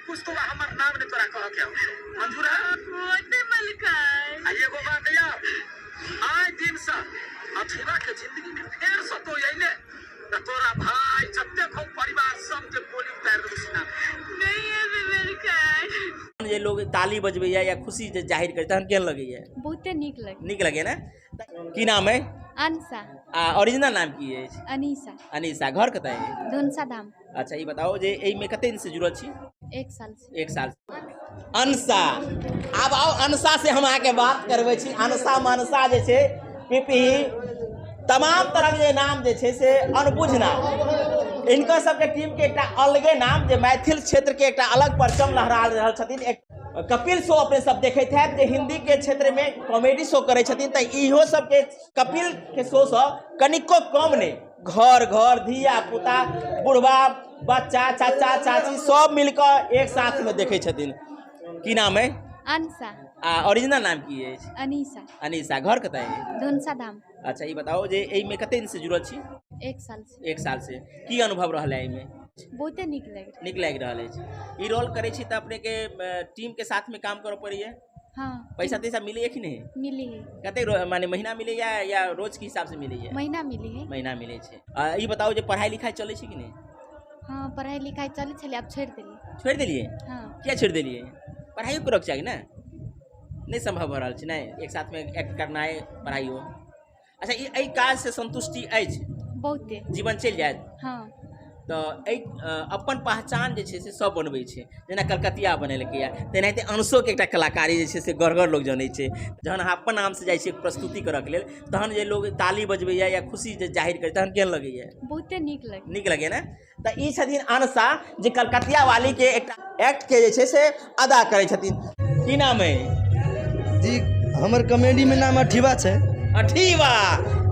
कुछ तो हमर नाम ने तोरा कह के मंजूर है होते मलकाई आ एगो बात या आज दिन से अथिरा के जिंदगी में फेर से तो यइले त तोरा भाई जत्ते खो परिवार सब के बोली उतार दे सीना नहीं है मलकाई। ये लोग ताली बजबैया या खुशी जाहिर करते हैं केहन लगैया? बहुते नीक लगे ना। की नाम है? अनसा। ओरिजिनल नाम की है? अनीसा। अनीसा। घर कतय है? धुनसा धाम। अच्छा ये बताओ जे एई में कते दिन से जुड़ल छी? 1 साल से। 1 साल से। अनसा अब आओ अनसा से हम आके बात करबै छी। अनसा मनसा जे छे पीपीही तमाम तरह के नाम जे छे से अनबुझ नाम इनका सबके टीम के एक अलगे नाम जे मैथिल क्षेत्र के एक अलग परचम लहरा रहल छथिन। एक कपिल शो अपने सब देखते हैं जे हिंदी के क्षेत्र में कॉमेडी शो करे छथिन त इहो सब के कपिल के शो से कनिको कम नहीं घर घर धिया पुता बुढ़वा बच्चा चाचा चाची सब मिलकर एक साथ में देखे छथिन। की नाम है? अनसा। ओरिजिनल नाम की है? अनीसा। अनीसा। घर कतय है? धुनसा धाम। अच्छा ये बताओ जे एई में कते दिन से जुड़ल छी? 1 साल से। 1 साल से। की अनुभव रहल है एई में? बहुते नीक लग रहा है। ई रोल करे छी त अपने के टीम के साथ में काम करे पड़ी है? हाँ। पैसा तैसा मिले है कि नहीं? मिली है। कते माने महीना मिले या रोज के हिसाब से मिले है? महीना मिली है। महीना मिले छे। ई बताओ जे पढ़ाई लिखाई चले छी कि नहीं? हाँ पढ़ाई लिखाई चले छले अब छोड़ देलिए। छोड़ देलिए? हाँ। क्या छोड़ देलिए? पढ़ाई करक चाहिए ना। नहीं संभव भ रहल छै ना एक साथ में एक्ट करना है पढ़ाइयो। अच्छा ई काज से संतुष्टि अछि? बहुते। जीवन चल जाए? हाँ। तो अपन पहचान जे छे से सब बनबै छे जेना कलकतिया बनेलकै या तेनाहिते अंशो के एकटा कलाकारी जे छे से गढ़ लोग जानै छे। जहन अपन नाम से जाइ छे प्रस्तुति करऽ के लेल तहन जे लोग ताली बजबैया या खुशी जाहिर करे तहन केहन लगैया? बहुते नीक लगे ना। त ई छथिन अनसा जे कलकतिया वाली के एकटा एक्ट के जे छे से अदा करे छथिन। की नाम है जी? हमर कॉमेडी में नाम अठीवा छे। अठीवा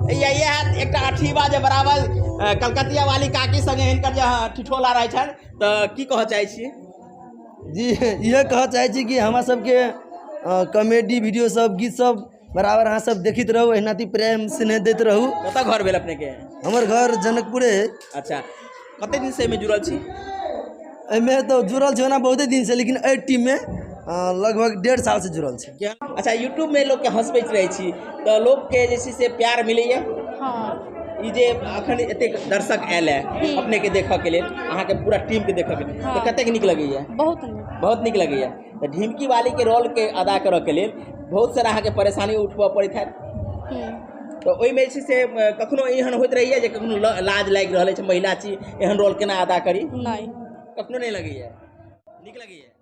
यह एक अठीवा जे बराबर कलकतिया वाली काकी संगे हिनकर जे ठिठोला रहे छन त की कह चाहे छी? जी यह कह चाहे छी कि हमरा सबके कॉमेडी वीडियो सब गीत सब बराबर अहाँ सब देखित रहू एनाती प्रेम स्नेह देते रहू। कत घर भेल अपने के? हमर घर जनकपुरे है। अच्छा कते दिन से में जुड़ल छी? एमे तो जुड़ल छी ना बहुते दिन से लेकिन ए टीम में लगभग 1.5 साल से जुड़ल छी। क्या? अच्छा यूट्यूब में लोग के हंसबैत रहे छी तो लोग के जे से प्यार मिलैया? हाँ। ई जे अखन एते दर्शक आयल है अपने के देखऽ के लेल अहाँ के पूरा टीम के देखऽ के लेल तो कतेक नीक लगैया? बहुत नीक लगैया। तो ढिमकी वाली के रोल के अदा करऽ के लेल बहुत सारा अहाँ के परेशानी उठबऽ पड़ैत है तो ओइ में से कखनो एहन होइत रहिए जे कखनो लाज लागि रहल छै महिला छी एहन रोल केना अदा करी? नहीं कखनो नहीं लगैया? नीक लगैया।